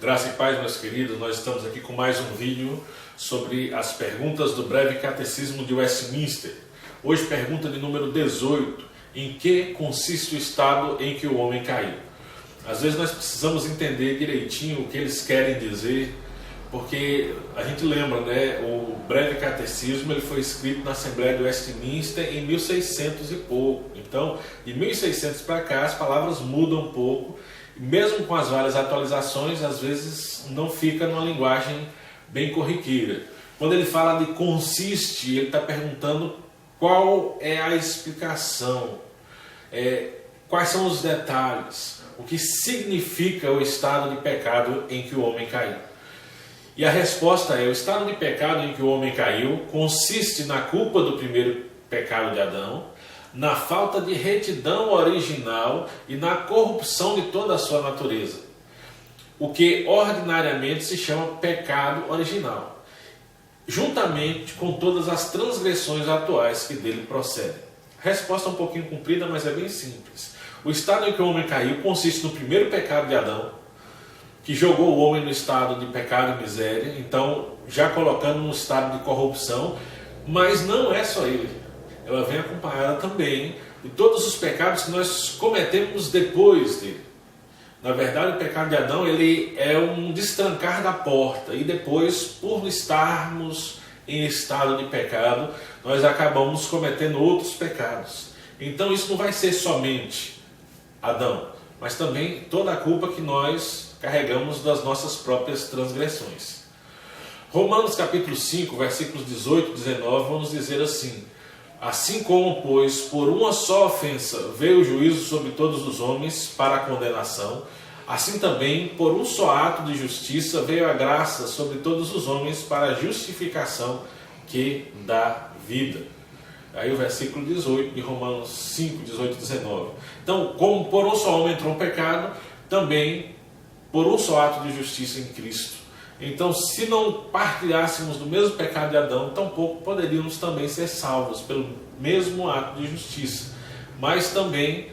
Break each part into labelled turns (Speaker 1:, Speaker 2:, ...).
Speaker 1: Graça e paz, meus queridos, nós estamos aqui com mais um vídeo sobre as perguntas do breve catecismo de Westminster. Hoje, pergunta de número 18, em que consiste o estado em que o homem caiu? Às vezes nós precisamos entender direitinho o que eles querem dizer, porque a gente lembra, né, o breve catecismo ele foi escrito na Assembleia de Westminster em 1600 e pouco. Então, de 1600 para cá, as palavras mudam um pouco. Mesmo com as várias atualizações, às vezes não fica numa linguagem bem corriqueira. Quando ele fala de consiste, ele está perguntando qual é a explicação, quais são os detalhes, o que significa o estado de pecado em que o homem caiu. E a resposta é: o estado de pecado em que o homem caiu consiste na culpa do primeiro pecado de Adão, na falta de retidão original e na corrupção de toda a sua natureza, o que ordinariamente se chama pecado original, juntamente com todas as transgressões atuais que dele procedem. Resposta um pouquinho comprida, mas é bem simples. O estado em que o homem caiu consiste no primeiro pecado de Adão, que jogou o homem no estado de pecado e miséria, então já colocando no estado de corrupção, mas não é só ele. Ela vem acompanhada também de todos os pecados que nós cometemos depois dele. Na verdade, o pecado de Adão ele é um destrancar da porta, e depois, por estarmos em estado de pecado, nós acabamos cometendo outros pecados. Então isso não vai ser somente Adão, mas também toda a culpa que nós carregamos das nossas próprias transgressões. Romanos capítulo 5, versículos 18 e 19, vamos dizer assim: assim como, pois, por uma só ofensa veio o juízo sobre todos os homens para a condenação, assim também, por um só ato de justiça, veio a graça sobre todos os homens para a justificação que dá vida. Aí o versículo 18 de Romanos 5, 18 e 19. Então, como por um só homem entrou o pecado, também por um só ato de justiça em Cristo. Então, se não partilhássemos do mesmo pecado de Adão, tampouco poderíamos também ser salvos pelo mesmo ato de justiça. Mas também,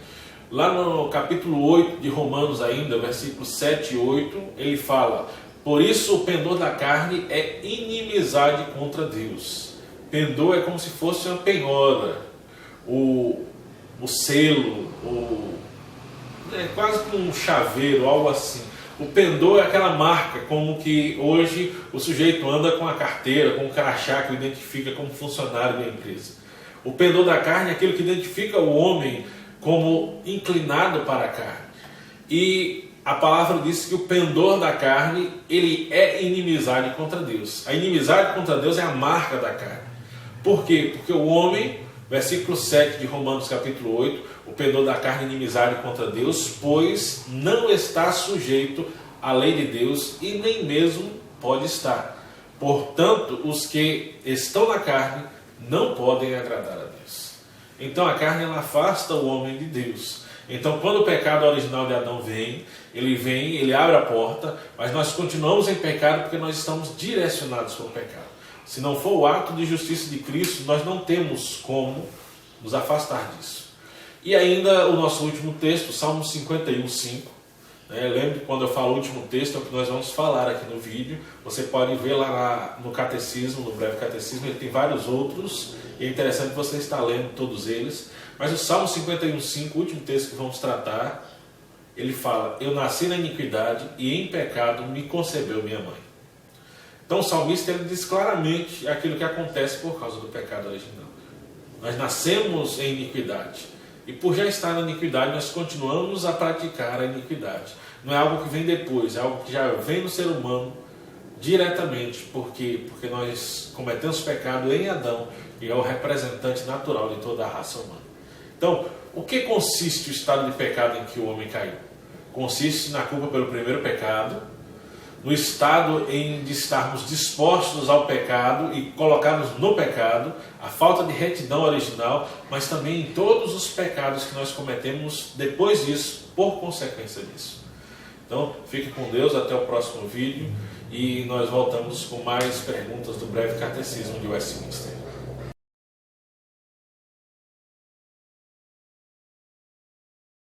Speaker 1: lá no capítulo 8 de Romanos ainda, versículos 7 e 8, ele fala: por isso o pendor da carne é inimizade contra Deus. Pendor é como se fosse uma penhora, o selo, é quase que um chaveiro, algo assim. O pendor é aquela marca, como que hoje o sujeito anda com a carteira, com o crachá que o identifica como funcionário da empresa. O pendor da carne é aquilo que identifica o homem como inclinado para a carne. E a palavra diz que o pendor da carne, ele é inimizade contra Deus. A inimizade contra Deus é a marca da carne. Por quê? Porque o homem, versículo 7 de Romanos capítulo 8, o pendor da carne é inimizade contra Deus, pois não está sujeito à lei de Deus e nem mesmo pode estar. Portanto, os que estão na carne não podem agradar a Deus. Então a carne ela afasta o homem de Deus. Então quando o pecado original de Adão vem, ele abre a porta, mas nós continuamos em pecado porque nós estamos direcionados pelo pecado. Se não for o ato de justiça de Cristo, nós não temos como nos afastar disso. E ainda o nosso último texto, Salmo 51, 5. Lembre, quando eu falo último texto, é o que nós vamos falar aqui no vídeo. Você pode ver lá no catecismo, no breve catecismo, ele tem vários outros. E é interessante você estar lendo todos eles. Mas o Salmo 51, 5, o último texto que vamos tratar, ele fala: eu nasci na iniquidade e em pecado me concebeu minha mãe. Então o salmista ele diz claramente aquilo que acontece por causa do pecado original. Nós nascemos em iniquidade. E por já estar na iniquidade, nós continuamos a praticar a iniquidade. Não é algo que vem depois, é algo que já vem no ser humano diretamente. Por quê? Porque nós cometemos pecado em Adão, que é o representante natural de toda a raça humana. Então, o que consiste o estado de pecado em que o homem caiu? Consiste na culpa pelo primeiro pecado, no estado de estarmos dispostos ao pecado e colocados no pecado, a falta de retidão original, mas também em todos os pecados que nós cometemos depois disso, por consequência disso. Então, fique com Deus, até o próximo vídeo, e nós voltamos com mais perguntas do breve catecismo de Westminster.